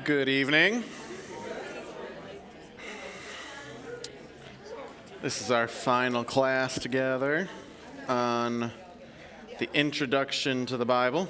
Good evening. This is our final class together on the introduction to the Bible.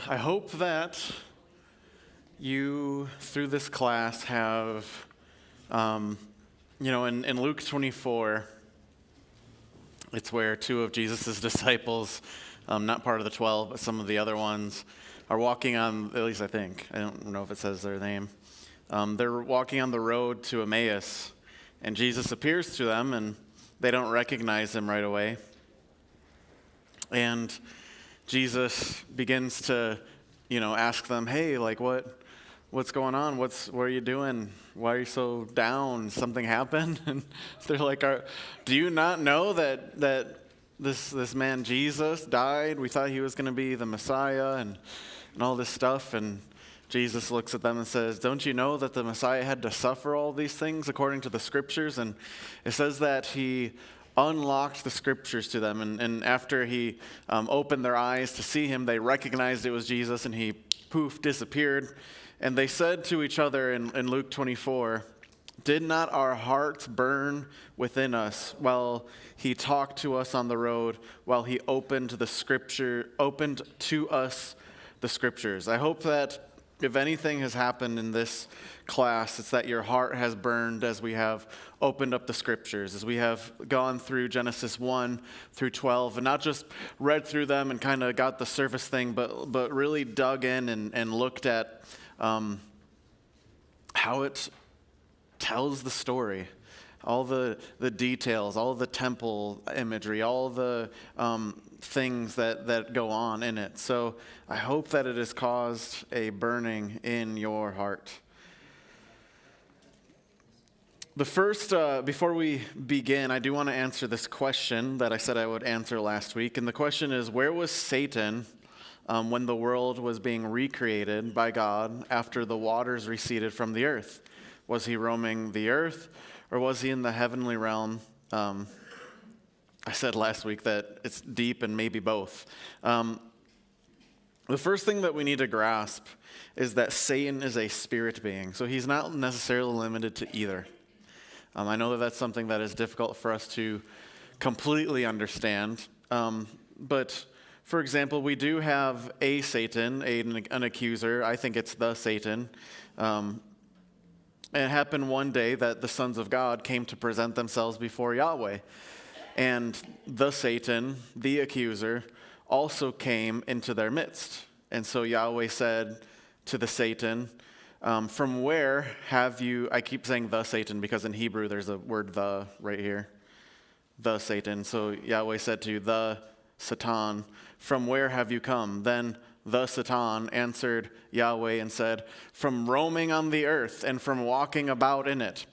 I hope that you, through this class, have, in Luke 24, it's where two of Jesus' disciples, not part of the 12, but some of the other ones, are walking on, at least I think, I don't know if it says their name. They're walking on the road to Emmaus, and Jesus appears to them, and they don't recognize him right away. And Jesus begins to, ask them, hey, like what's going on? What are you doing? Why are you so down? Something happened? And they're like, do you not know that this man Jesus died? We thought he was going to be the Messiah and all this stuff. And Jesus looks at them and says, don't you know that the Messiah had to suffer all these things according to the scriptures? And it says that he unlocked the scriptures to them, and after he opened their eyes to see him, they recognized it was Jesus, and he disappeared. And they said to each other in Luke 24, did not our hearts burn within us while he talked to us on the road, while he opened to us the scriptures? I hope that if anything has happened in this class, it's that your heart has burned as we have opened up the scriptures, as we have gone through Genesis 1 through 12, and not just read through them and kind of got the surface thing, but really dug in and looked at how it tells the story, all the details, all the temple imagery, all the things that go on in it. So I hope that it has caused a burning in your heart. The first, before we begin, I do want to answer this question that I said I would answer last week. And the question is, where was Satan when the world was being recreated by God after the waters receded from the earth? Was he roaming the earth, or was he in the heavenly realm? I said last week that it's deep and maybe both. The first thing that we need to grasp is that Satan is a spirit being, so he's not necessarily limited to either. I know that that's something that is difficult for us to completely understand, but for example, we do have a Satan, an accuser. I think it's the Satan. It happened one day that the sons of God came to present themselves before Yahweh. And the Satan, the accuser, also came into their midst. And so Yahweh said to the Satan, from where have you, I keep saying the Satan because in Hebrew there's a word the right here, the Satan. So Yahweh said to the Satan, from where have you come? Then the Satan answered Yahweh and said, from roaming on the earth and from walking about in it.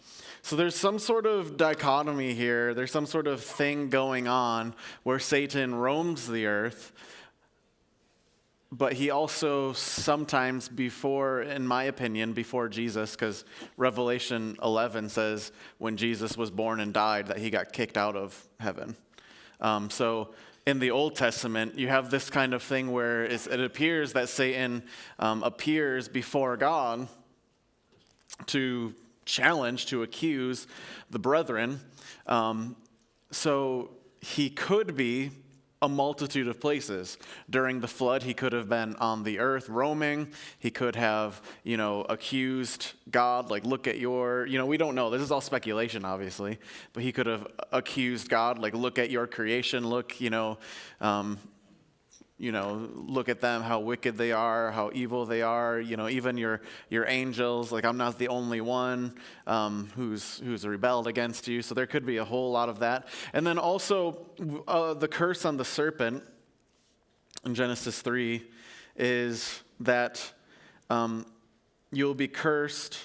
So there's some sort of dichotomy here. There's some sort of thing going on where Satan roams the earth, but he also sometimes in my opinion, before Jesus, because Revelation 11 says when Jesus was born and died that he got kicked out of heaven. So in the Old Testament, you have this kind of thing where it appears that Satan appears before God to challenge, to accuse the brethren. So he could be a multitude of places. During the flood, he could have been on the earth roaming. He could have, accused God, like, look at your, we don't know. This is all speculation, obviously. But he could have accused God, like, look at your creation. Look, look at them, how wicked they are, how evil they are. Even your angels. Like, I'm not the only one who's rebelled against you. So there could be a whole lot of that. And then also the curse on the serpent in Genesis 3 is that you'll be cursed.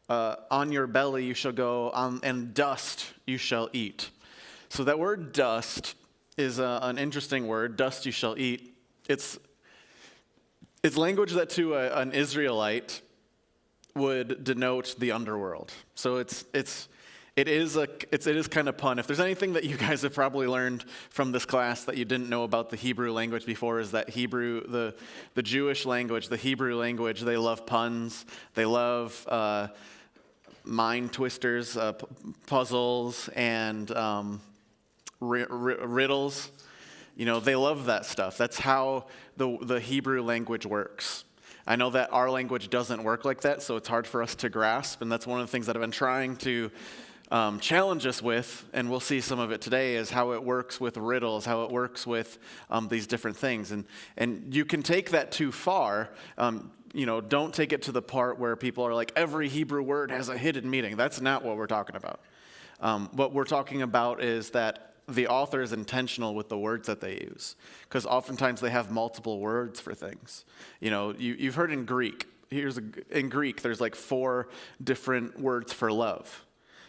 On your belly you shall go, and dust you shall eat. So that word dust is an interesting word. Dust you shall eat. It's language that to an Israelite would denote the underworld. So it is kind of pun. If there's anything that you guys have probably learned from this class that you didn't know about the Hebrew language before, is that Hebrew, the Jewish language, the Hebrew language, they love puns. They love mind twisters, puzzles, and riddles. They love that stuff. That's how the Hebrew language works. I know that our language doesn't work like that, so it's hard for us to grasp, and that's one of the things that I've been trying to challenge us with, and we'll see some of it today, is how it works with riddles, how it works with these different things. And you can take that too far. Don't take it to the part where people are like, every Hebrew word has a hidden meaning. That's not what we're talking about. What we're talking about is that the author is intentional with the words that they use, because oftentimes they have multiple words for things. You've heard in Greek. In Greek, there's like 4 different words for love.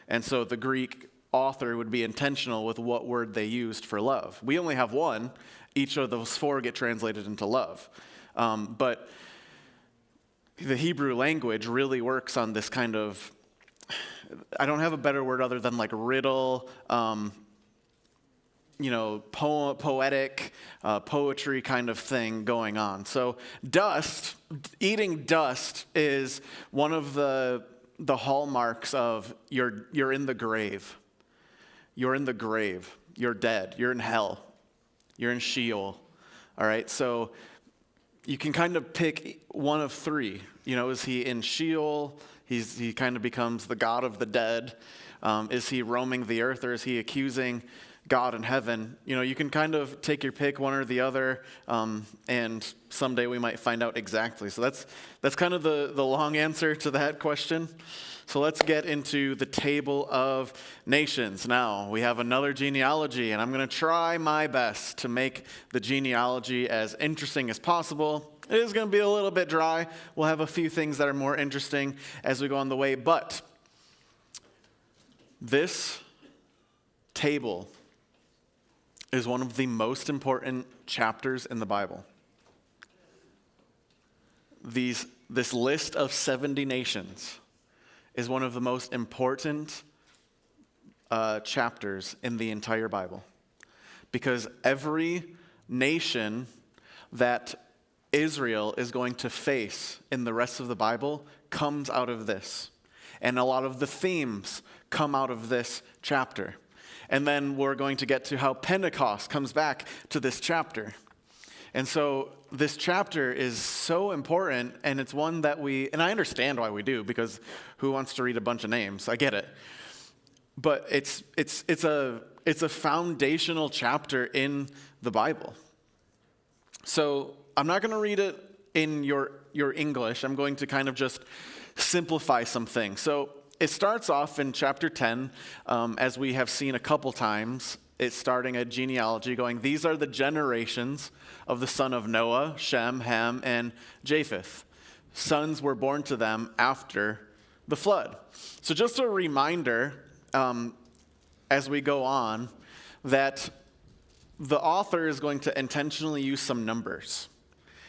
And so the Greek author would be intentional with what word they used for love. We only have one. Each of those 4 get translated into love. But the Hebrew language really works on this kind of, I don't have a better word other than like riddle, poetic, poetry kind of thing going on. So eating dust is one of the hallmarks of you're in the grave. You're in the grave. You're dead. You're in hell. You're in Sheol. All right, so you can kind of pick one of 3. Is he in Sheol? He kind of becomes the god of the dead. Is he roaming the earth, or is he accusing God in heaven? You can kind of take your pick, one or the other, and someday we might find out exactly. So that's kind of the long answer to that question. So let's get into the table of nations. Now, we have another genealogy, and I'm going to try my best to make the genealogy as interesting as possible. It is going to be a little bit dry. We'll have a few things that are more interesting as we go on the way, but this table is one of the most important chapters in the Bible. This list of 70 nations is one of the most important chapters in the entire Bible, because every nation that Israel is going to face in the rest of the Bible comes out of this. And a lot of the themes come out of this chapter. And then we're going to get to how Pentecost comes back to this chapter. And so this chapter is so important, and it's one that and I understand why we do, because who wants to read a bunch of names? I get it. But it's a foundational chapter in the Bible. So I'm not going to read it in your English. I'm going to kind of just simplify some things. So it starts off in chapter 10, as we have seen a couple times. It's starting a genealogy going, these are the generations of the son of Noah, Shem, Ham, and Japheth. Sons were born to them after the flood. So just a reminder, as we go on, that the author is going to intentionally use some numbers.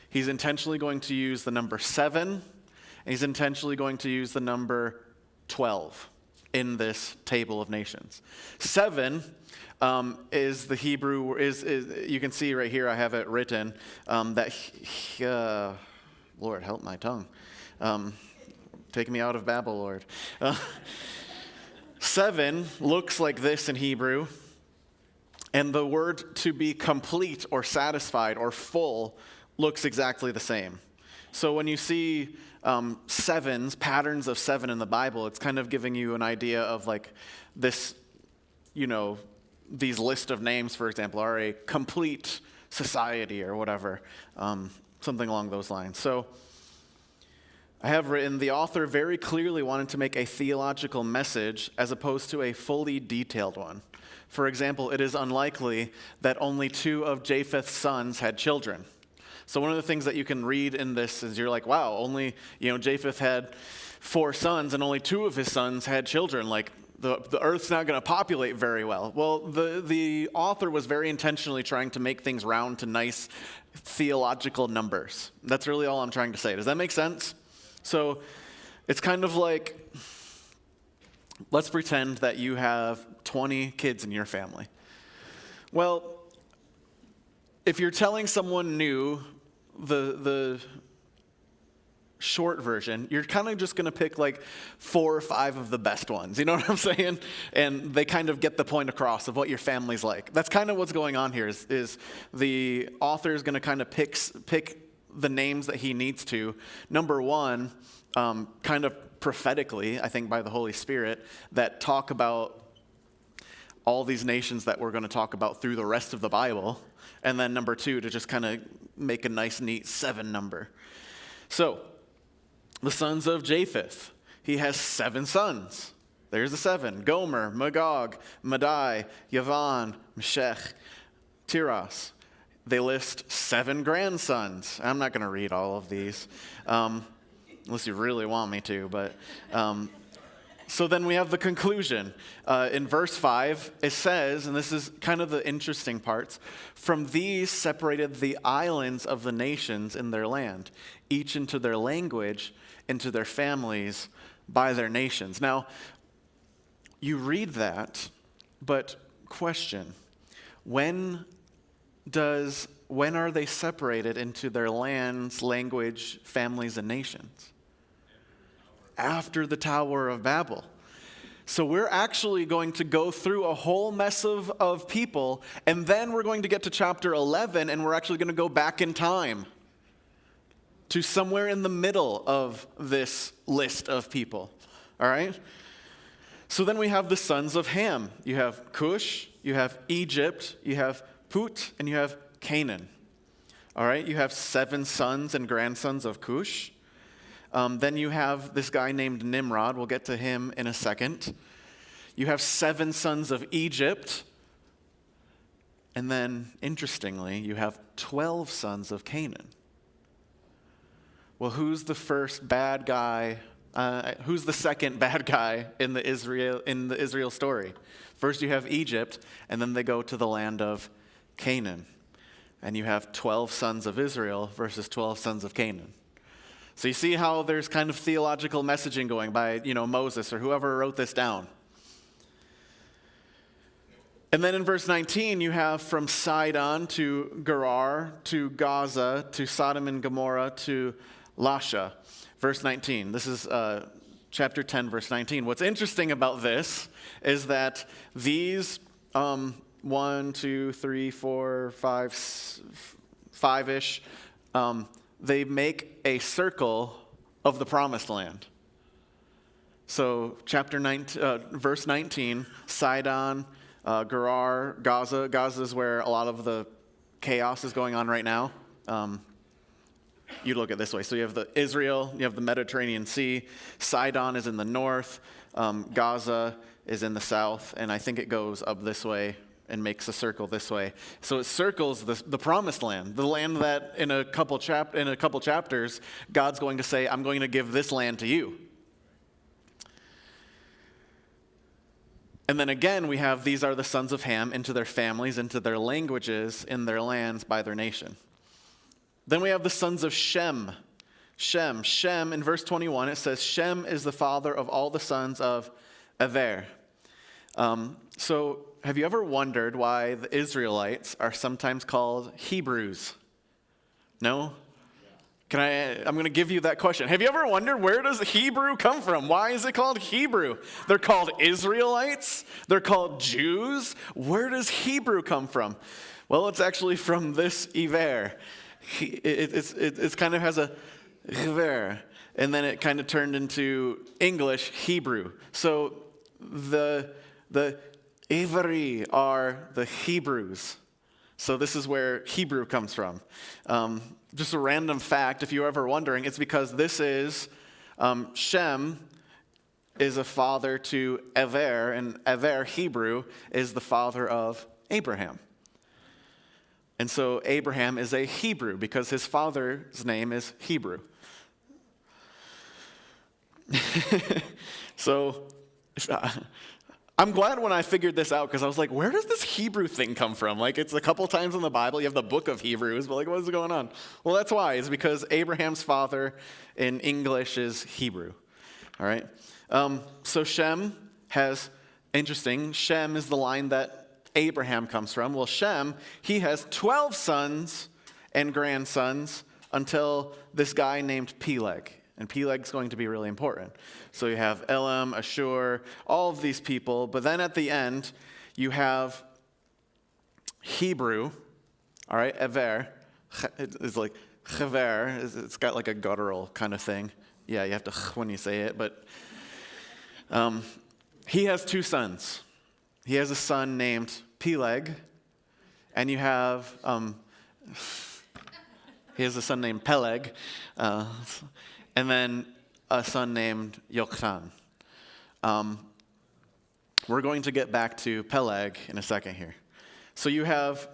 He's intentionally going to use the number 7, and he's intentionally going to use the number 12 in this table of nations. 7 is the Hebrew, is you can see right here, I have it written, Lord, help my tongue. Take me out of Babel, Lord. 7 looks like this in Hebrew, and the word to be complete or satisfied or full looks exactly the same. So when you see patterns of 7 in the Bible, it's kind of giving you an idea of like this, these list of names, for example, are a complete society or whatever, something along those lines. So I have written, the author very clearly wanted to make a theological message as opposed to a fully detailed one. For example, it is unlikely that only 2 of Japheth's sons had children. So one of the things that you can read in this is you're like, wow, only, Japheth had 4 sons and only 2 of his sons had children. Like, the earth's not going to populate very well. Well, the author was very intentionally trying to make things round to nice theological numbers. That's really all I'm trying to say. Does that make sense? So it's kind of like, let's pretend that you have 20 kids in your family. Well, if you're telling someone new the short version, you're kind of just going to pick like 4 or 5 of the best ones. You know what I'm saying? And they kind of get the point across of what your family's like. That's kind of what's going on here is the author is going to kind of pick the names that he needs to. Number 1, kind of prophetically, I think by the Holy Spirit, that talk about all these nations that we're going to talk about through the rest of the Bible. And then number 2, to just kind of make a nice, neat 7 number. So, the sons of Japheth. He has 7 sons. There's the 7. Gomer, Magog, Madai, Yavan, Meshech, Tiras. They list 7 grandsons. I'm not going to read all of these, unless you really want me to. But so then we have the conclusion. In verse 5, it says, and this is kind of the interesting parts, from these separated the islands of the nations in their land, each into their language, into their families, by their nations. Now, you read that, but question, when are they separated into their lands, language, families, and nations? After the Tower of Babel. So we're actually going to go through a whole mess of people, and then we're going to get to chapter 11, and we're actually going to go back in time to somewhere in the middle of this list of people. All right? So then we have the sons of Ham. You have Cush, you have Egypt, you have Put, and you have Canaan. All right? You have 7 sons and grandsons of Cush. Then you have this guy named Nimrod. We'll get to him in a second. You have 7 sons of Egypt. And then, interestingly, you have 12 sons of Canaan. Well, who's the first bad guy? Who's the second bad guy in the Israel story? First you have Egypt, and then they go to the land of Canaan. And you have 12 sons of Israel versus 12 sons of Canaan. So you see how there's kind of theological messaging going by, Moses or whoever wrote this down. And then in verse 19, you have from Sidon to Gerar to Gaza to Sodom and Gomorrah to Lasha. Verse 19. This is chapter 10, verse 19. What's interesting about this is that these 1, 2, 3, 4, 5-ish, they make a circle of the promised land. So verse 19, Sidon, Gerar, Gaza. Gaza is where a lot of the chaos is going on right now. You look at it this way. So you have Israel, you have the Mediterranean Sea. Sidon is in the north. Gaza is in the south. And I think it goes up this way and makes a circle this way. So it circles the promised land, the land that in a couple chapters, God's going to say, I'm going to give this land to you. And then again, we have these are the sons of Ham into their families, into their languages, in their lands, by their nation. Then we have the sons of Shem. Shem, in verse 21, it says, Shem is the father of all the sons of Ever. So have you ever wondered why the Israelites are sometimes called Hebrews? No? I'm going to give you that question. Have you ever wondered, where does Hebrew come from? Why is it called Hebrew? They're called Israelites. They're called Jews. Where does Hebrew come from? Well, it's actually from this Iver. It kind of has a Iver, and then it kind of turned into English Hebrew. So the Ivri are the Hebrews. So this is where Hebrew comes from. Just a random fact, if you're ever wondering, it's because this is Shem is a father to Ever, and Ever, Hebrew, is the father of Abraham. And so Abraham is a Hebrew because his father's name is Hebrew. So I'm glad when I figured this out because I was like, where does this Hebrew thing come from? Like, it's a couple times in the Bible, you have the book of Hebrews, but like, what is going on? Well, that's why. It's because Abraham's father in English is Hebrew. All right? So Shem has, interesting, Shem is the line that Abraham comes from. Well, Shem, he has 12 sons and grandsons until this guy named Peleg. And Peleg's going to be really important. So you have Elam, Ashur, all of these people. But then at the end, you have Hebrew, all right, Ever. It's like Chever. It's got like a guttural kind of thing. Yeah, you have to when you say it. But he has 2 sons. He has a son named Peleg, and you have, he has a son named Peleg, and then a son named Yoktan. We're going to get back to Peleg in a second here. So you have,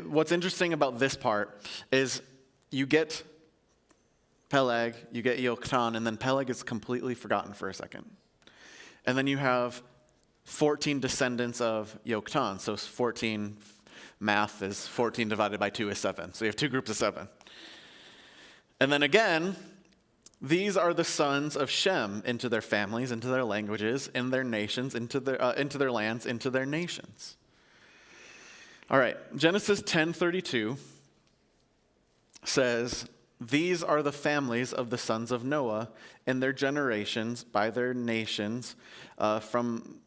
what's interesting about this part is you get Peleg, you get Yoktan, and then Peleg is completely forgotten for a second. And then you have 14 descendants of Yoktan. So 14, math is 14 divided by 2 is 7. So you have 2 groups of 7. And then again, these are the sons of Shem into their families, into their languages, in their nations, into their lands, into their nations. All right, Genesis 10:32 says, "These are the families of the sons of Noah in their generations by their nations from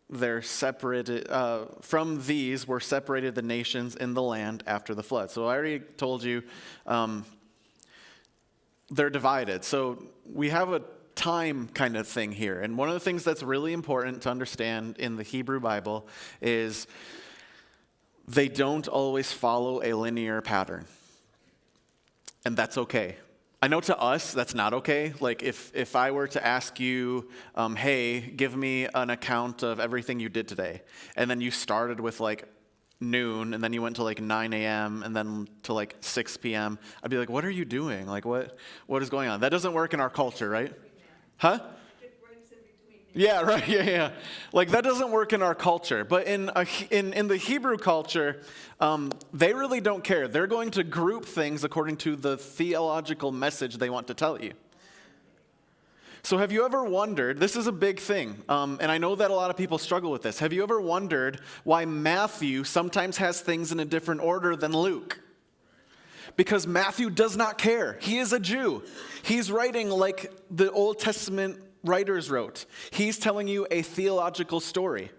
these were separated the nations in the land after the flood." So I already told you they're divided. So we have a time kind of thing here. And one of the things that's really important to understand in the Hebrew Bible is they don't always follow a linear pattern. And that's okay. I know to us, that's not okay. Like if I were to ask you, hey, give me an account of everything you did today, and then you started with like noon, and then you went to like 9 a.m., and then to like 6 p.m., I'd be like, what are you doing? Like, what is going on? That doesn't work in our culture, right? Huh? Yeah, right, yeah. Like, that doesn't work in our culture. But in the Hebrew culture, they really don't care. They're going to group things according to the theological message they want to tell you. So have you ever wondered, this is a big thing, and I know that a lot of people struggle with this. Have you ever wondered why Matthew sometimes has things in a different order than Luke? Because Matthew does not care. He is a Jew. He's writing like the Old Testament writers wrote. He's telling you a theological story.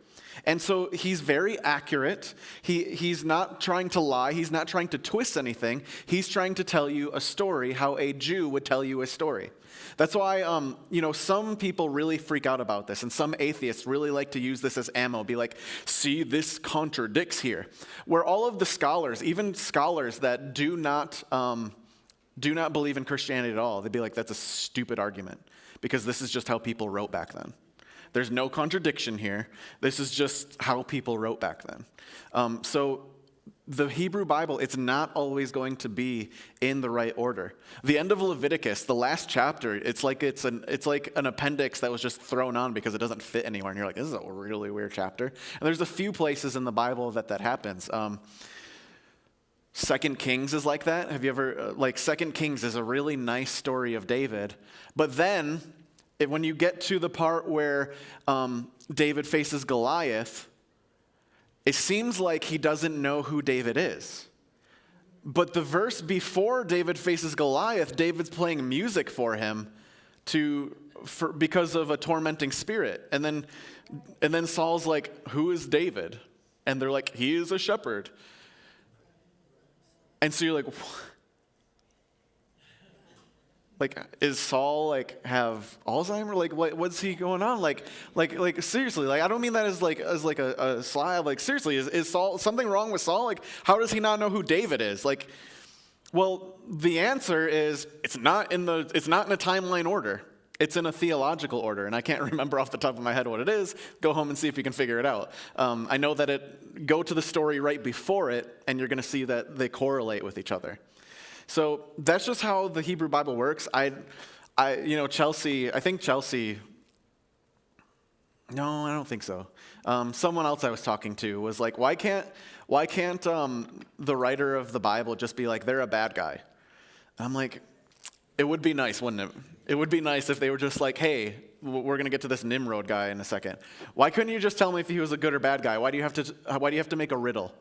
And so he's very accurate. He's not trying to lie. He's not trying to twist anything. He's trying to tell you a story, how a Jew would tell you a story. That's why, some people really freak out about this, and some atheists really like to use this as ammo, be like, see, this contradicts here. Where all of the scholars, even scholars that do not believe in Christianity at all, they'd be like, that's a stupid argument, because this is just how people wrote back then. There's no contradiction here. This is just how people wrote back then. So the Hebrew Bible, it's not always going to be in the right order. The end of Leviticus, the last chapter, it's like an appendix that was just thrown on because it doesn't fit anywhere. And you're like, this is a really weird chapter. And there's a few places in the Bible that happens. 2 Kings is like that. Have you ever, 2 Kings is a really nice story of David. But then, when you get to the part where David faces Goliath, it seems like he doesn't know who David is. But the verse before David faces Goliath, David's playing music for him because of a tormenting spirit. And then Saul's like, who is David? And they're like, he is a shepherd. And so you're like, is Saul like have Alzheimer? Like what's he going on? Like seriously, like I don't mean that as like a slab. Like seriously, is Saul something wrong with Saul? Like how does he not know who David is? Like, well, the answer is it's not in a timeline order. It's in a theological order, and I can't remember off the top of my head what it is. Go home and see if you can figure it out. I know that go to the story right before it, and you're going to see that they correlate with each other. So that's just how the Hebrew Bible works. Chelsea, I think Chelsea, no, I don't think so. Someone else I was talking to was like, why can't the writer of the Bible just be like, they're a bad guy? And I'm like, it would be nice, wouldn't it? It would be nice if they were just like, hey, we're going to get to this Nimrod guy in a second. Why couldn't you just tell me if he was a good or bad guy? Why do you have to make a riddle?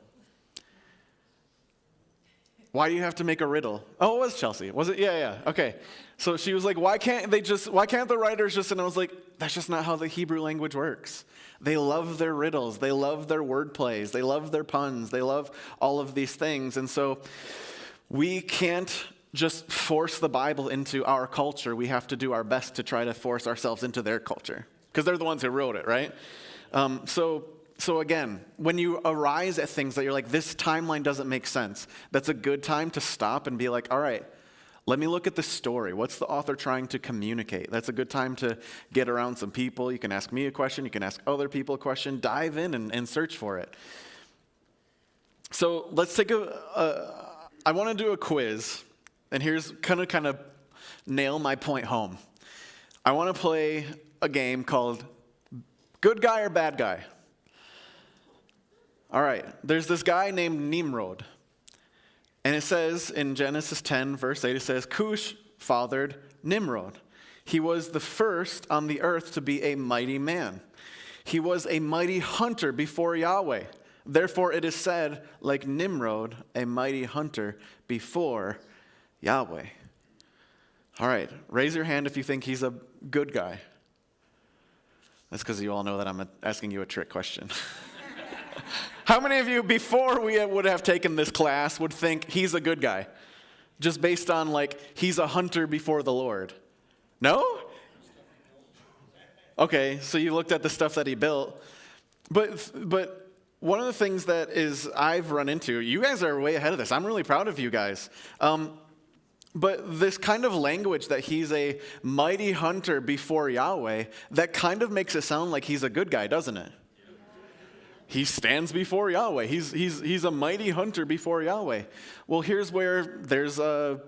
Why do you have to make a riddle? Oh, it was Chelsea. Was it? Yeah. Okay. So she was like, why can't the writers just, and I was like, that's just not how the Hebrew language works. They love their riddles. They love their word plays. They love their puns. They love all of these things. And so we can't just force the Bible into our culture. We have to do our best to try to force ourselves into their culture because they're the ones who wrote it, right? So again, when you arise at things that you're like, this timeline doesn't make sense, that's a good time to stop and be like, all right, let me look at the story. What's the author trying to communicate? That's a good time to get around some people. You can ask me a question. You can ask other people a question. Dive in and search for it. So let's take I want to do a quiz. And here's kind of nail my point home. I want to play a game called Good Guy or Bad Guy. All right, there's this guy named Nimrod. And it says in Genesis 10, verse 8, it says, Cush fathered Nimrod. He was the first on the earth to be a mighty man. He was a mighty hunter before Yahweh. Therefore it is said, like Nimrod, a mighty hunter before Yahweh. All right, raise your hand if you think he's a good guy. That's because you all know that I'm asking you a trick question. How many of you, before we would have taken this class, would think he's a good guy? Just based on, like, he's a hunter before the Lord. No? Okay, so you looked at the stuff that he built. But one of the things that I've run into, you guys are way ahead of this. I'm really proud of you guys. But this kind of language that he's a mighty hunter before Yahweh, that kind of makes it sound like he's a good guy, doesn't it? He stands before Yahweh. He's a mighty hunter before Yahweh. Well, here's where there's a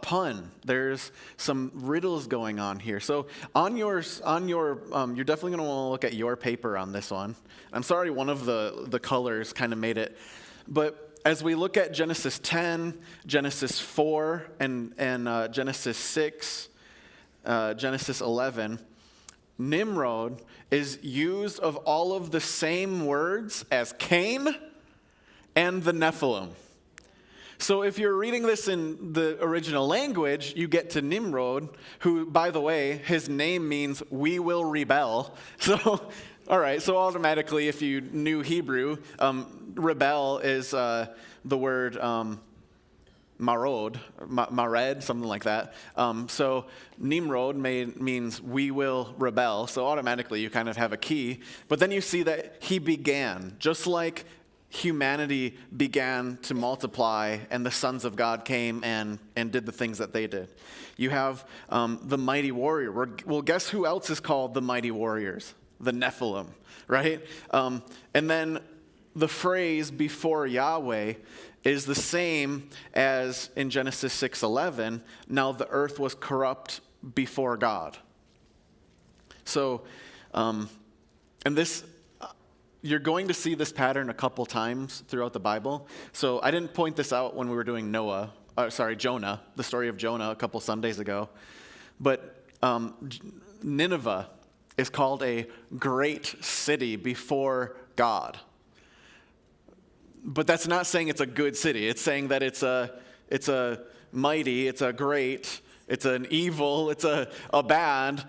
pun. There's some riddles going on here. So on your you're definitely going to want to look at your paper on this one. I'm sorry, one of the colors kind of made it, but as we look at Genesis 10, Genesis 4, and Genesis 6, Genesis 11. Nimrod is used of all of the same words as Cain and the Nephilim. So if you're reading this in the original language, you get to Nimrod, who, by the way, his name means we will rebel. So, all right, so automatically, if you knew Hebrew, rebel is the word Mared, something like that. So Nimrod means we will rebel. So automatically you kind of have a key. But then you see that he began, just like humanity began to multiply and the sons of God came and did the things that they did. You have the mighty warrior. Well, guess who else is called the mighty warriors? The Nephilim, right? And then the phrase before Yahweh is the same as in Genesis 6:11. Now the earth was corrupt before God. So, and this, you're going to see this pattern a couple times throughout the Bible. So I didn't point this out when we were doing Jonah, the story of Jonah a couple Sundays ago. But Nineveh is called a great city before God. But that's not saying it's a good city. It's saying that it's a mighty, it's a great, it's an evil, it's a bad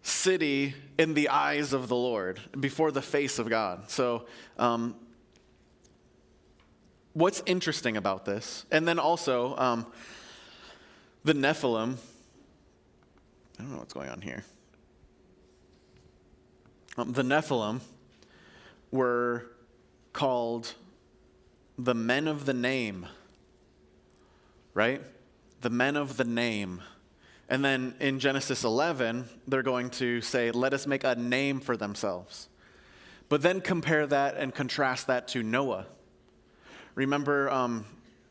city in the eyes of the Lord, before the face of God. So what's interesting about this, and then also The Nephilim, I don't know what's going on here. The Nephilim were called the men of the name, right? The men of the name. And then in Genesis 11, they're going to say, let us make a name for themselves. But then compare that and contrast that to Noah. Remember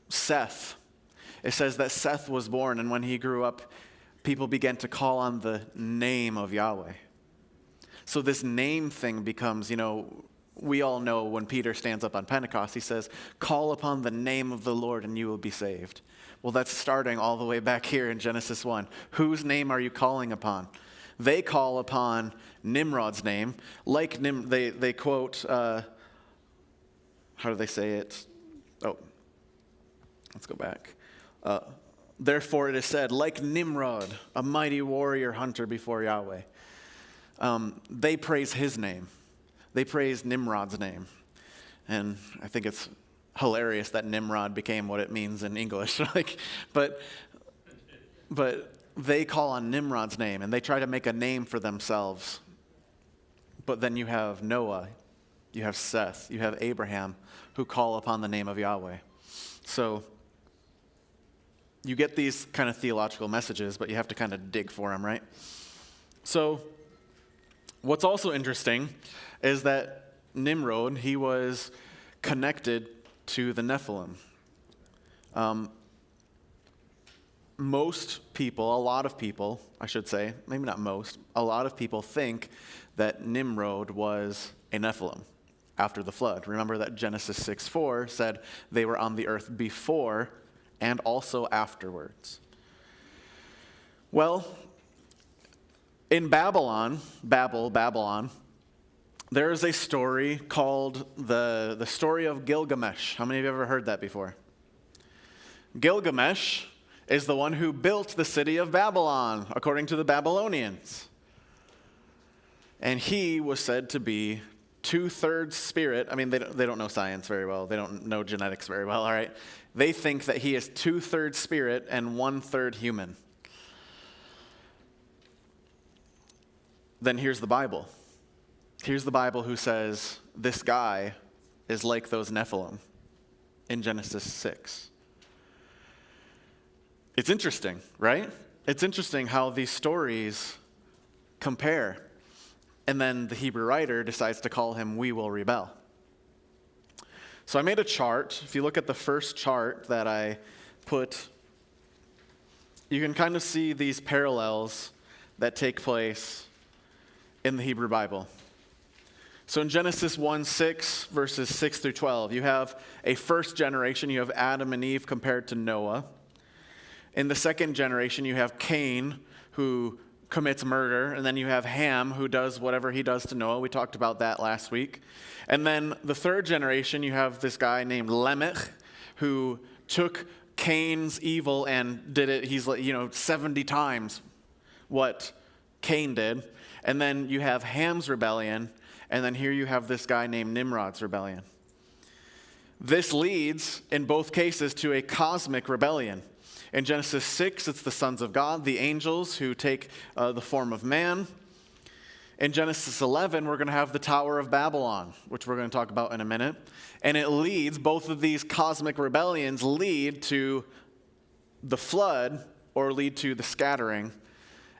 Seth. It says that Seth was born, and when he grew up, people began to call on the name of Yahweh. So this name thing becomes, we all know when Peter stands up on Pentecost, he says, call upon the name of the Lord and you will be saved. Well, that's starting all the way back here in Genesis 1. Whose name are you calling upon? They call upon Nimrod's name. Like they quote, how do they say it? Oh, let's go back. Therefore it is said, like Nimrod, a mighty warrior hunter before Yahweh. They praise his name. They praise Nimrod's name. And I think it's hilarious that Nimrod became what it means in English. But they call on Nimrod's name, and they try to make a name for themselves. But then you have Noah, you have Seth, you have Abraham, who call upon the name of Yahweh. So you get these kind of theological messages, but you have to kind of dig for them, right? So what's also interesting is that Nimrod, he was connected to the Nephilim. Most people, a lot of people, I should say, maybe not most, a lot of people think that Nimrod was a Nephilim after the flood. Remember that Genesis 6:4 said they were on the earth before and also afterwards. Well, in Babylon, there is a story called the story of Gilgamesh. How many of you have ever heard that before? Gilgamesh is the one who built the city of Babylon, according to the Babylonians. And he was said to be 2/3 spirit. I mean, they don't know science very well. They don't know genetics very well, all right? They think that he is 2/3 spirit and 1/3 human. Then here's the Bible. Here's the Bible who says this guy is like those Nephilim in Genesis 6. It's interesting, right? It's interesting how these stories compare. And then the Hebrew writer decides to call him We Will Rebel. So I made a chart. If you look at the first chart that I put, you can kind of see these parallels that take place in the Hebrew Bible. So in Genesis 1:6, verses 6 through 12, you have a first generation. You have Adam and Eve compared to Noah. In the second generation, you have Cain, who commits murder, and then you have Ham, who does whatever he does to Noah. We talked about that last week. And then the third generation, you have this guy named Lamech, who took Cain's evil and did it, 70 times what Cain did. And then you have Ham's rebellion, and then here you have this guy named Nimrod's rebellion. This leads, in both cases, to a cosmic rebellion. In Genesis 6, it's the sons of God, the angels, who take the form of man. In Genesis 11, we're going to have the Tower of Babylon, which we're going to talk about in a minute. And it leads, both of these cosmic rebellions lead to the flood or lead to the scattering.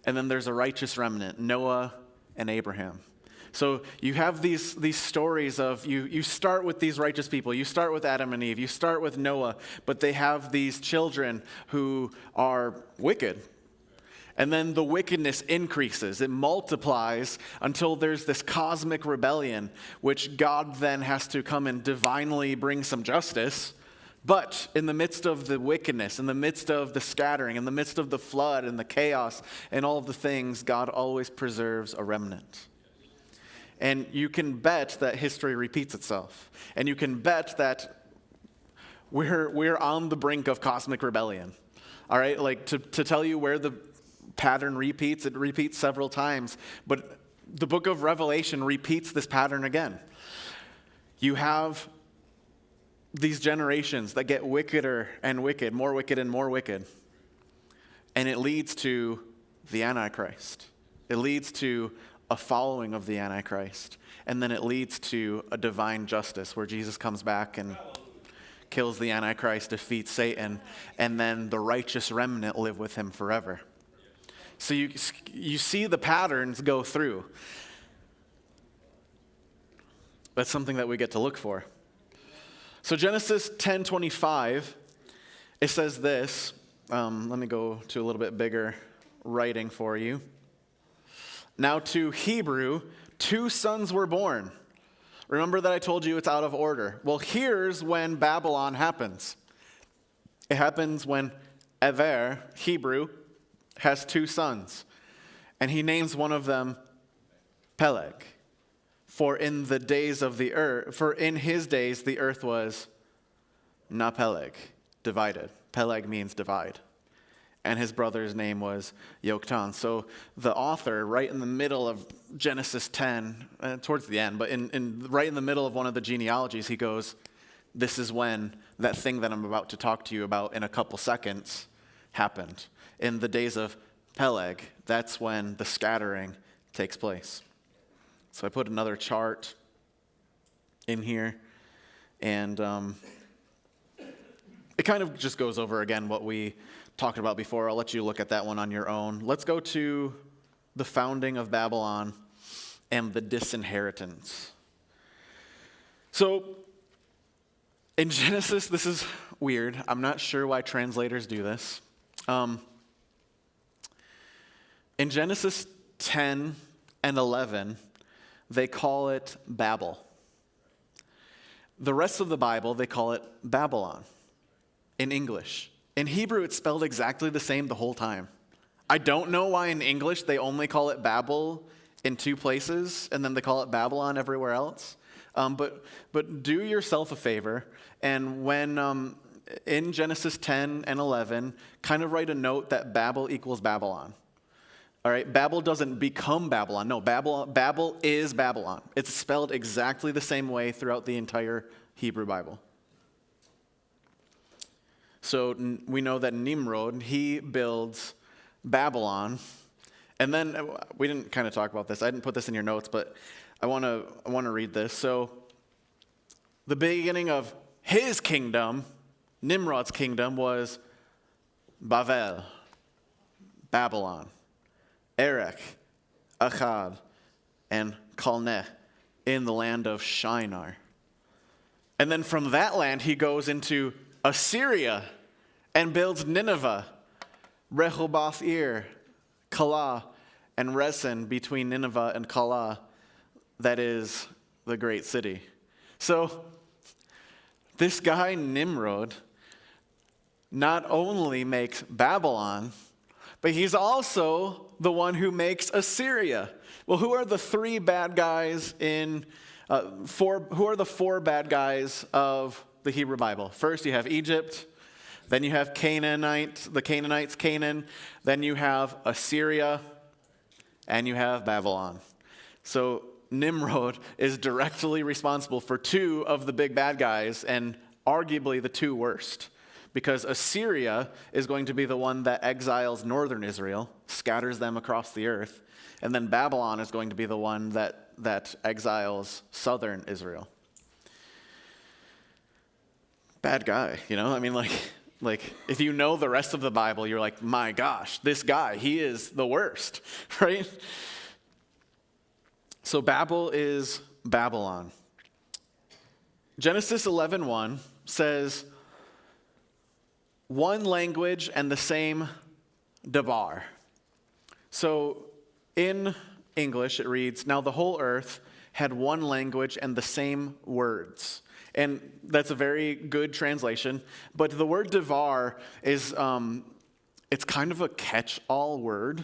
And then there's a righteous remnant, Noah and Abraham. So you have these stories of, you start with these righteous people. You start with Adam and Eve. You start with Noah. But they have these children who are wicked. And then the wickedness increases. It multiplies until there's this cosmic rebellion, which God then has to come and divinely bring some justice. But in the midst of the wickedness, in the midst of the scattering, in the midst of the flood and the chaos and all of the things, God always preserves a remnant. And you can bet that history repeats itself. And you can bet that we're on the brink of cosmic rebellion. All right, like to tell you where the pattern repeats, it repeats several times. But the book of Revelation repeats this pattern again. You have these generations that get wickeder and wicked, more wicked and more wicked. and it leads to the Antichrist. It leads to a following of the Antichrist. And then it leads to a divine justice where Jesus comes back and kills the Antichrist, defeats Satan, and then the righteous remnant live with him forever. So you see the patterns go through. That's something that we get to look for. So Genesis 10:25, it says this. Let me go to a little bit bigger writing for you. Now to Hebrew, 2 sons were born. Remember that I told you it's out of order. Well, here's when Babylon happens. It happens when Ever, Hebrew, has 2 sons. And he names one of them Peleg. For in the days of the earth, for in his days the earth was Peleg, divided. Peleg means divide. And his brother's name was Yoktan. So the author, right in the middle of Genesis 10, towards the end, but right in the middle of one of the genealogies, he goes, this is when that thing that I'm about to talk to you about in a couple seconds happened. In the days of Peleg, that's when the scattering takes place. So I put another chart in here, and it kind of just goes over again what we talked about before. I'll let you look at that one on your own. Let's go to the founding of Babylon and the disinheritance. So in Genesis, this is weird. I'm not sure why translators do this. In Genesis 10 and 11, they call it Babel. The rest of the Bible, they call it Babylon in English. In Hebrew, it's spelled exactly the same the whole time. I don't know why in English they only call it Babel in 2 places, and then they call it Babylon everywhere else. But do yourself a favor, and when in Genesis 10 and 11, kind of write a note that Babel equals Babylon. All right, Babel doesn't become Babylon. No, Babel is Babylon. It's spelled exactly the same way throughout the entire Hebrew Bible. So we know that Nimrod, he builds Babylon. And then we didn't kind of talk about this. I didn't put this in your notes, but I want to read this. So the beginning of his kingdom, Nimrod's kingdom, was Bavel, Babylon, Erech, Akkad, and Calneh in the land of Shinar. And then from that land, he goes into Assyria and builds Nineveh, Rehoboth-ir, Calah, and Resen between Nineveh and Calah, that is the great city. So this guy Nimrod not only makes Babylon, but he's also the one who makes Assyria. Well, who are the 3 bad guys who are the 4 bad guys of the Hebrew Bible? First, you have Egypt. Then you have the Canaanites, Canaan. Then you have Assyria. And you have Babylon. So Nimrod is directly responsible for 2 of the big bad guys, and arguably the 2 worst. Because Assyria is going to be the one that exiles northern Israel, scatters them across the earth. And then Babylon is going to be the one that exiles southern Israel. Bad guy, you know? I mean, like if you know the rest of the Bible, you're like, my gosh, this guy, he is the worst, right? So Babel is Babylon. Genesis 11:1 says, one language and the same dabar. So in English, it reads, now the whole earth had one language and the same words. And that's a very good translation. But the word davar is, it's kind of a catch-all word.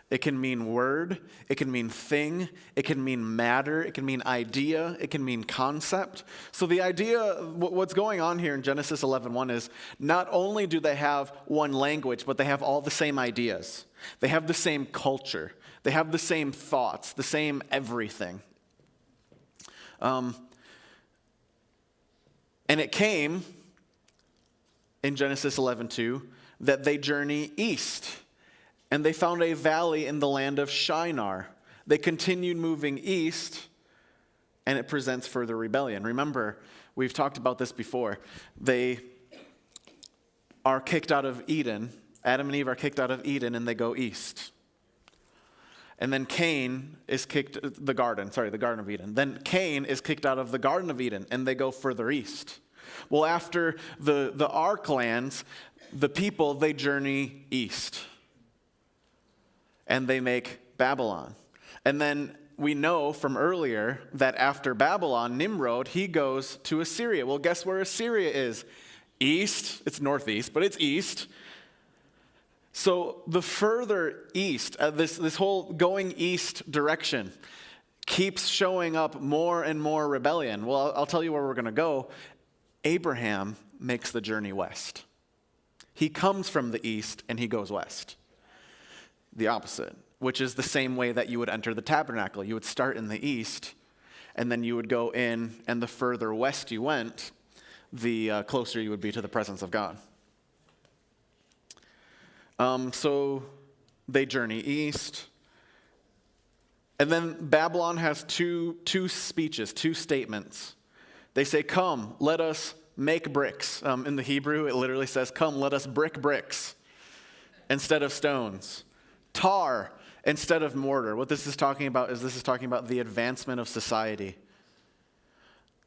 It can mean word, it can mean thing, it can mean matter, it can mean idea, it can mean concept. So the idea, what's going on here in Genesis 11:1 is not only do they have one language, but they have all the same ideas. They have the same culture. They have the same thoughts, the same everything. And it came, in Genesis 11:2, that they journey east, and they found a valley in the land of Shinar. They continued moving east, and it presents further rebellion. Remember, we've talked about this before. They are kicked out of Eden. Adam and Eve are kicked out of Eden, and they go east. And then Cain is kicked, the Garden of Eden. Then Cain is kicked out of the Garden of Eden, and they go further east. Well, after the Ark lands, the people, they journey east. And they make Babylon. And then we know from earlier that after Babylon, Nimrod, he goes to Assyria. Well, guess where Assyria is? East. It's northeast, but it's east. So the further east, this whole going east direction keeps showing up more and more rebellion. Well, I'll tell you where we're going to go. Abraham makes the journey west. He comes from the east and he goes west. The opposite, which is the same way that you would enter the tabernacle. You would start in the east, and then you would go in, and the further west you went, the closer you would be to the presence of God. So they journey east. And then Babylon has two speeches, two statements. They say, come, let us make bricks. In the Hebrew, it literally says, come, let us brick bricks instead of stones. Tar instead of mortar. What this is talking about is the advancement of society.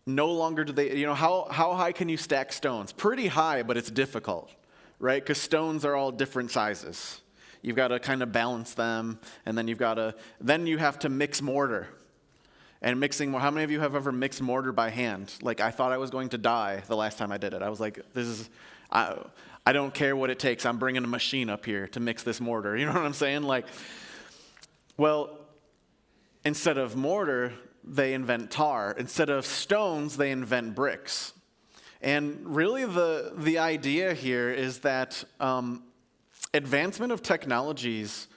No longer do they, how high can you stack stones? Pretty high, but it's difficult, right? Because stones are all different sizes. You've got to kind of balance them, and then you have to mix mortar. And mixing, how many of you have ever mixed mortar by hand? Like, I thought I was going to die the last time I did it. I was like, I don't care what it takes. I'm bringing a machine up here to mix this mortar. You know what I'm saying? Well, instead of mortar, they invent tar. Instead of stones, they invent bricks. And really the idea here is that advancement of technologies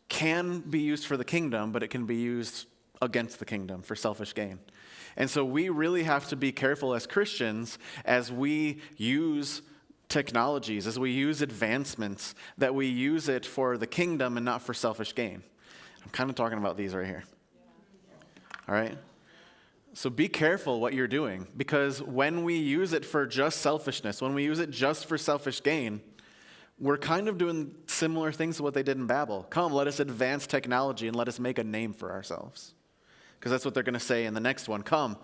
can be used for the kingdom, but it can be used against the kingdom for selfish gain. And so we really have to be careful as Christians as we use technologies, as we use advancements, that we use it for the kingdom and not for selfish gain. I'm kind of talking about these right here. All right? So be careful what you're doing, because when we use it for just selfishness, when we use it just for selfish gain, we're kind of doing similar things to what they did in Babel. Come, let us advance technology and let us make a name for ourselves. Because that's what they're going to say in the next one. Come,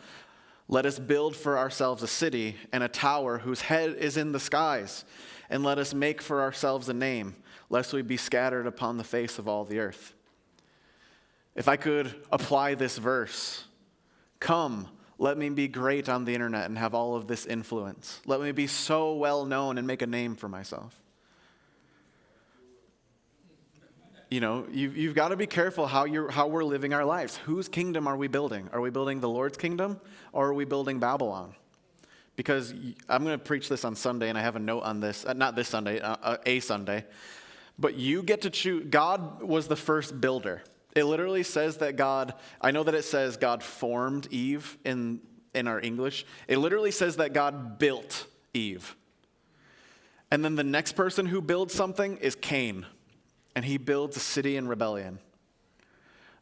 let us build for ourselves a city and a tower whose head is in the skies, and let us make for ourselves a name, lest we be scattered upon the face of all the earth. If I could apply this verse, come, let me be great on the internet and have all of this influence. Let me be so well known and make a name for myself. You've got to be careful how we're living our lives. Whose kingdom are we building? Are we building the Lord's kingdom, or are we building Babylon? Because I'm going to preach this on Sunday, and I have a note on this. Not this Sunday, a Sunday. But you get to choose. God was the first builder. It literally says that I know that it says God formed Eve in our English. It literally says that God built Eve. And then the next person who builds something is Cain. And he builds a city in rebellion.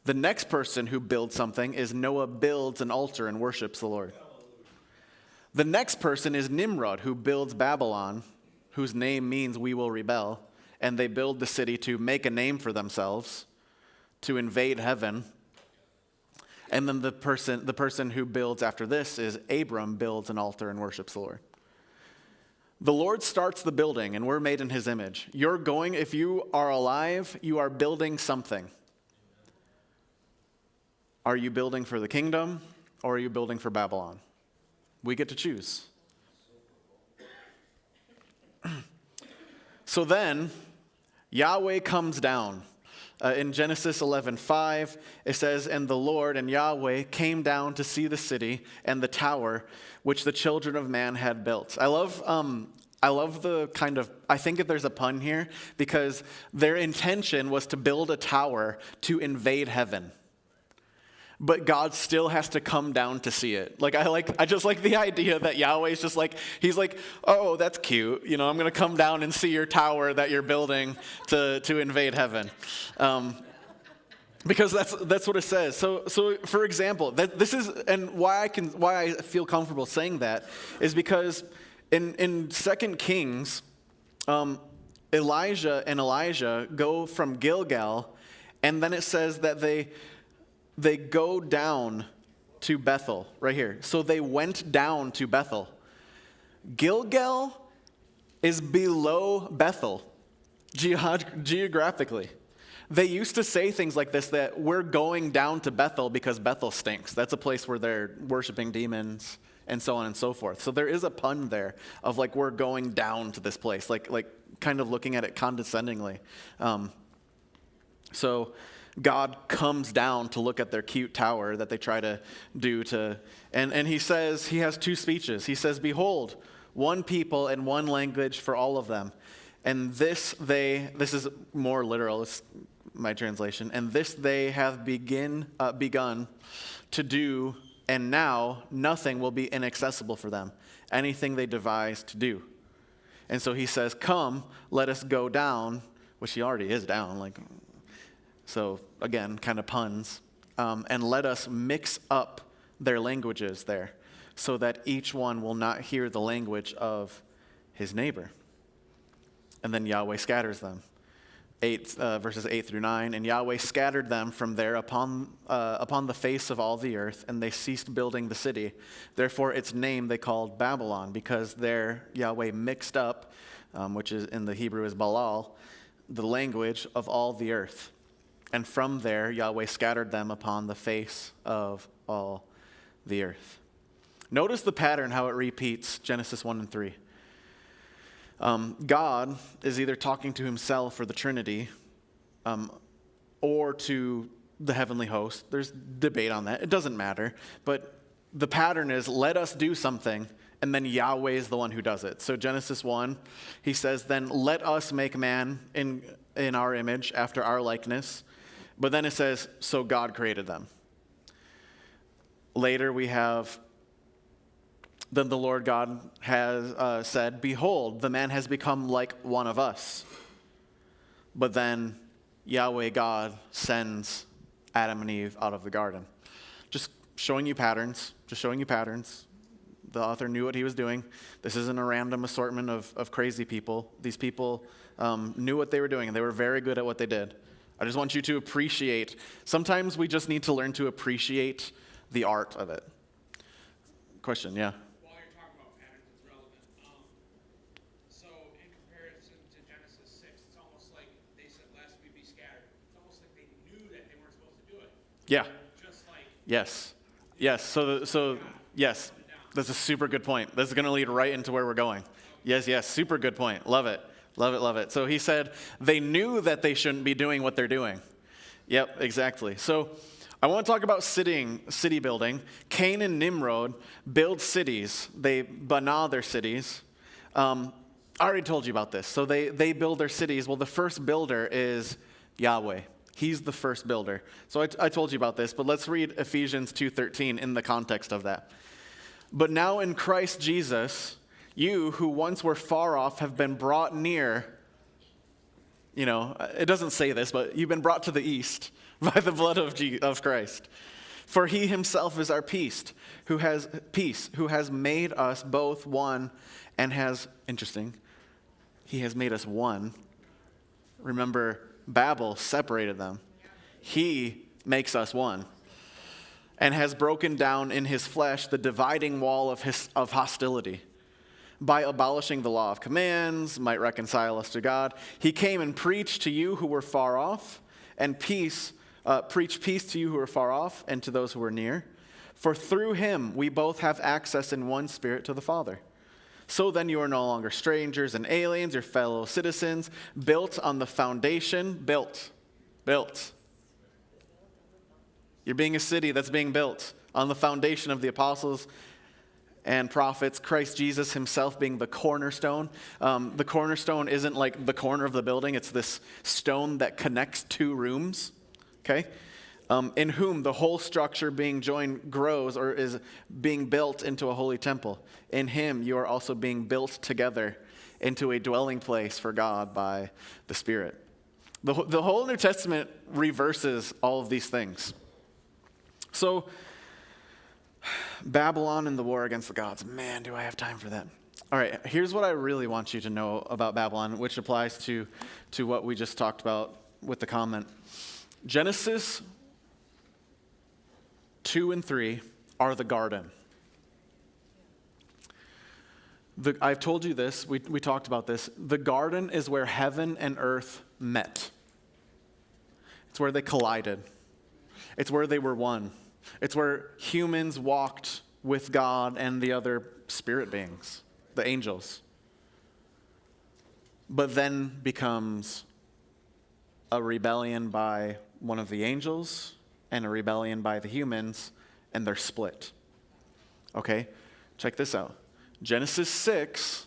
The next person who builds something is Noah, builds an altar and worships the Lord. The next person is Nimrod, who builds Babylon, whose name means we will rebel. And they build the city to make a name for themselves, to invade heaven. And then the person who builds after this is Abram, builds an altar and worships the Lord. The Lord starts the building, and we're made in his image. If you are alive, you are building something. Are you building for the kingdom, or are you building for Babylon? We get to choose. So then, Yahweh comes down. In Genesis 11:5, it says, and the Lord and Yahweh came down to see the city and the tower which the children of man had built. I love the kind of, I think that there's a pun here, because their intention was to build a tower to invade heaven. but God still has to come down to see it. I just like the idea that Yahweh's just like, he's like, oh, that's cute. You know, I'm going to come down and see your tower that you're building to invade heaven. Because that's what it says. So for example, this is, and why I feel comfortable saying that is because in 2 Kings, Elijah and Elijah go from Gilgal, and then it says that they go down to Bethel, right here. So they went down to Bethel. Gilgal is below Bethel, geographically. They used to say things like this, that we're going down to Bethel because Bethel stinks. That's a place where they're worshiping demons and so on and so forth. So there is a pun there of like, we're going down to this place, like kind of looking at it condescendingly. So God comes down to look at their cute tower that they try to do and he says, he has two speeches. He says, behold, one people and one language for all of them. And this is more literal, it's my translation. And this they have begun to do, and now nothing will be inaccessible for them. Anything they devise to do. And so he says, come, let us go down, which he already is down, so again, kind of puns, and let us mix up their languages there, so that each one will not hear the language of his neighbor. And then Yahweh scatters them. Verses 8 through 9, and Yahweh scattered them from there upon the face of all the earth, and they ceased building the city. Therefore its name they called Babylon, because there Yahweh mixed up, which is in the Hebrew is Balal, the language of all the earth. And from there Yahweh scattered them upon the face of all the earth. Notice the pattern, how it repeats Genesis 1 and 3. God is either talking to himself or the Trinity, or to the heavenly host. There's debate on that. It doesn't matter. But the pattern is, let us do something, and then Yahweh is the one who does it. So Genesis 1, he says, then let us make man in our image, after our likeness. But then it says, so God created them. Later we have, then the Lord God has said, behold, the man has become like one of us. But then Yahweh God sends Adam and Eve out of the garden. Just showing you patterns. The author knew what he was doing. This isn't a random assortment of crazy people. These people knew what they were doing, and they were very good at what they did. I just want you to appreciate. Sometimes we just need to learn to appreciate the art of it. Question, yeah? Yeah. Yes. So yes, that's a super good point. That's going to lead right into where we're going. Yes, super good point. Love it. So he said they knew that they shouldn't be doing what they're doing. Yep, exactly. So I want to talk about city building. Cain and Nimrod build cities. They bana their cities. I already told you about this. So they build their cities. Well, the first builder is Yahweh. He's the first builder. So I told you about this, but let's read Ephesians 2:13 in the context of that. But now in Christ Jesus, you who once were far off have been brought near. You know, it doesn't say this, but you've been brought to the east by the blood of Christ. For he himself is our peace, who has made us both one and he has made us one. Remember, Babel separated them. He makes us one, and has broken down in his flesh the dividing wall of hostility. By abolishing the law of commands, might reconcile us to God. He came and preached to you who were far off, and preached peace to you who are far off, and to those who are near. For through him we both have access in one Spirit to the Father. So then you are no longer strangers and aliens, your fellow citizens, built on the foundation, built. You're being a city that's being built on the foundation of the apostles and prophets, Christ Jesus himself being the cornerstone. The cornerstone isn't like the corner of the building. It's this stone that connects two rooms, okay? in whom the whole structure being joined grows or is being built into a holy temple. In him you are also being built together into a dwelling place for God by the Spirit. The whole New Testament reverses all of these things. So, Babylon and the war against the gods. Man, do I have time for that. All right, here's what I really want you to know about Babylon, which applies to what we just talked about with the comment. Genesis 2 and 3 are the garden. I've told you this, we talked about this. The garden is where heaven and earth met. It's where they collided. It's where they were one. It's where humans walked with God and the other spirit beings, the angels. But then becomes a rebellion by one of the angels and a rebellion by the humans, and they're split. Okay? Check this out. Genesis 6,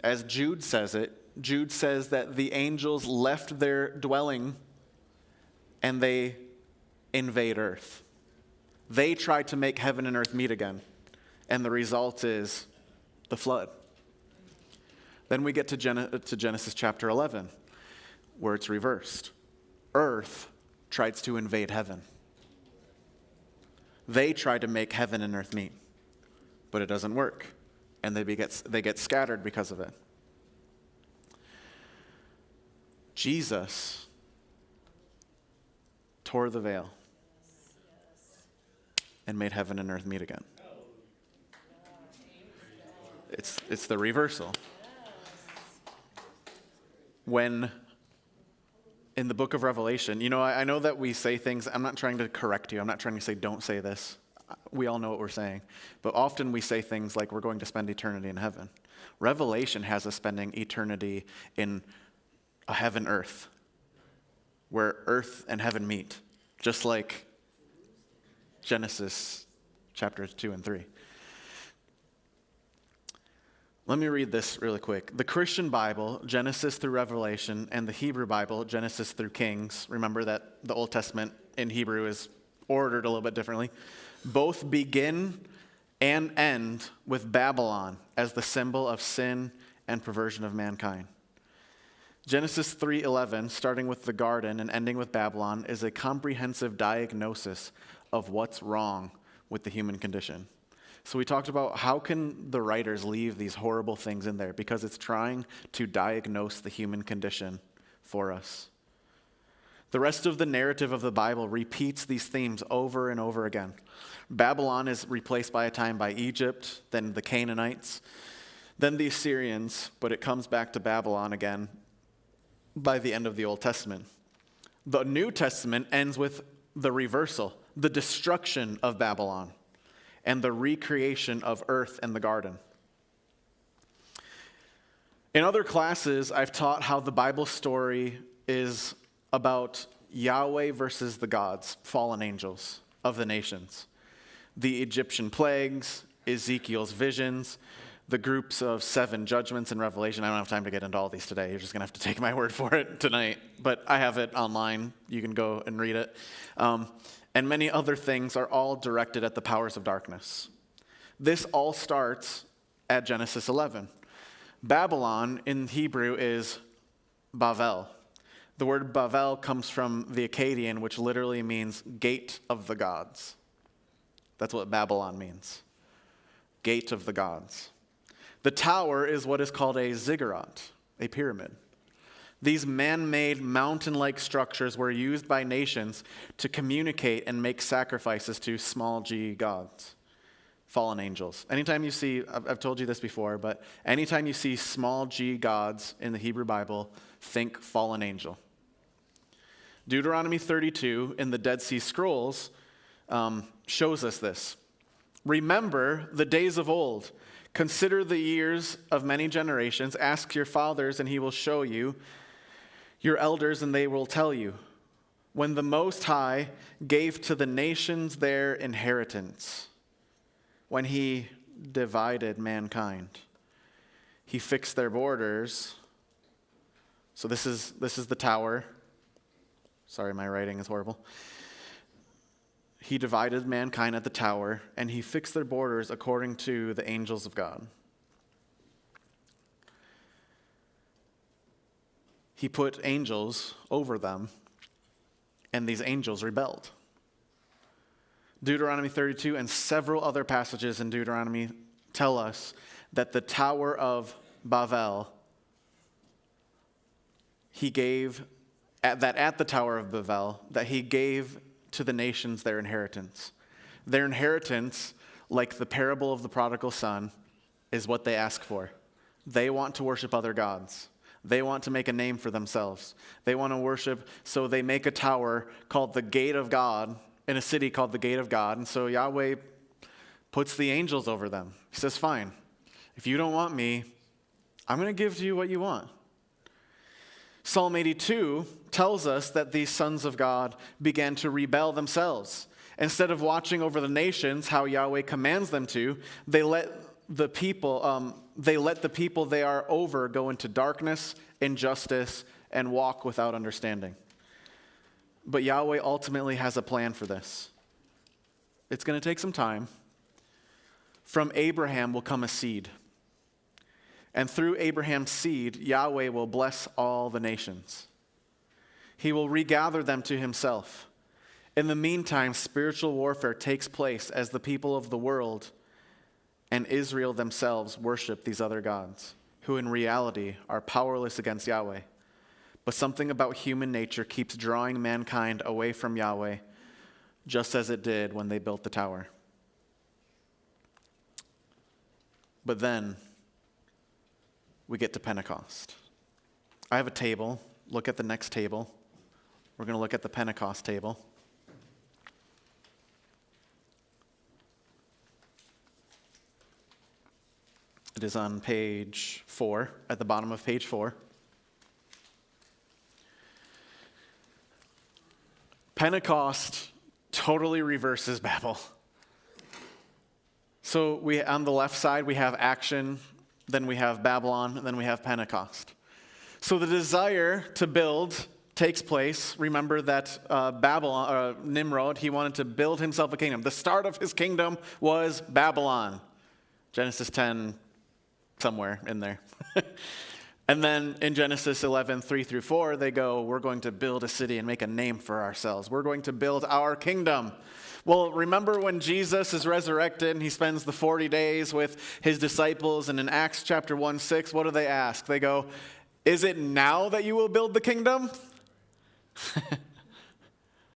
as Jude says it, Jude says that the angels left their dwelling and they invade earth. They try to make heaven and earth meet again, and the result is the flood. Then we get to Genesis chapter 11, where it's reversed. Earth tries to invade heaven. They try to make heaven and earth meet, but it doesn't work, and they get scattered because of it. Jesus tore the veil and made heaven and earth meet again. It's the reversal. When in the book of Revelation, I know that we say things, I'm not trying to correct you, I'm not trying to say don't say this. We all know what we're saying. But often we say things like we're going to spend eternity in heaven. Revelation has us spending eternity in a heaven-earth, where earth and heaven meet, just like Genesis chapters 2 and 3. Let me read this really quick. The Christian Bible, Genesis through Revelation, and the Hebrew Bible, Genesis through Kings, remember that the Old Testament in Hebrew is ordered a little bit differently, both begin and end with Babylon as the symbol of sin and perversion of mankind. Genesis 3:11, starting with the garden and ending with Babylon, is a comprehensive diagnosis of what's wrong with the human condition. So we talked about how can the writers leave these horrible things in there, because it's trying to diagnose the human condition for us. The rest of the narrative of the Bible repeats these themes over and over again. Babylon is replaced by Egypt, then the Canaanites, then the Assyrians, but it comes back to Babylon again by the end of the Old Testament. The New Testament ends with the reversal, the destruction of Babylon, and the recreation of earth and the garden. In other classes, I've taught how the Bible story is about Yahweh versus the gods, fallen angels of the nations. The Egyptian plagues, Ezekiel's visions, the groups of 7 judgments in Revelation. I don't have time to get into all these today. You're just going to have to take my word for it tonight. But I have it online. You can go and read it. And many other things are all directed at the powers of darkness. This all starts at Genesis 11. Babylon in Hebrew is Bavel. The word Bavel comes from the Akkadian, which literally means gate of the gods. That's what Babylon means. Gate of the gods. The tower is what is called a ziggurat, a pyramid. These man-made mountain-like structures were used by nations to communicate and make sacrifices to small g gods, fallen angels. Anytime you see, I've told you this before, but anytime you see small g gods in the Hebrew Bible, think fallen angel. Deuteronomy 32 in the Dead Sea Scrolls shows us this. Remember the days of old. Consider the years of many generations. Ask your fathers, and he will show you. Your elders, and they will tell you. When the Most High gave to the nations their inheritance, when he divided mankind, he fixed their borders. So this is the tower. Sorry, my writing is horrible. He divided mankind at the tower, and he fixed their borders according to the angels of God. He put angels over them, and these angels rebelled. Deuteronomy 32 and several other passages in Deuteronomy tell us that the Tower of Babel, he gave, at the Tower of Babel, that he gave to the nations their inheritance. Their inheritance, like the parable of the prodigal son, is what they ask for. They want to worship other gods. They want to make a name for themselves. They want to worship, so they make a tower called the Gate of God, in a city called the Gate of God. And so Yahweh puts the angels over them. He says, fine, if you don't want me, I'm going to give to you what you want. Psalm 82 tells us that these sons of God began to rebel themselves. Instead of watching over the nations, how Yahweh commands them to, they let the people they are over go into darkness, injustice, and walk without understanding. But Yahweh ultimately has a plan for this. It's going to take some time. From Abraham will come a seed. And through Abraham's seed, Yahweh will bless all the nations. He will regather them to himself. In the meantime, spiritual warfare takes place as the people of the world and Israel themselves worship these other gods, who in reality are powerless against Yahweh. But something about human nature keeps drawing mankind away from Yahweh, just as it did when they built the tower. But then we get to Pentecost. I have a table. Look at the next table. We're going to look at the Pentecost table. It is on page 4, at the bottom of page 4. Pentecost totally reverses Babel. So on the left side, we have action, then we have Babylon, and then we have Pentecost. So the desire to build takes place. Remember that Nimrod, he wanted to build himself a kingdom. The start of his kingdom was Babylon. Genesis 10, somewhere in there. And then in Genesis 11, 3-4, they go, we're going to build a city and make a name for ourselves. We're going to build our kingdom. Well, remember when Jesus is resurrected and he spends the 40 days with his disciples, and in Acts chapter 1-6, what do they ask? They go, is it now that you will build the kingdom?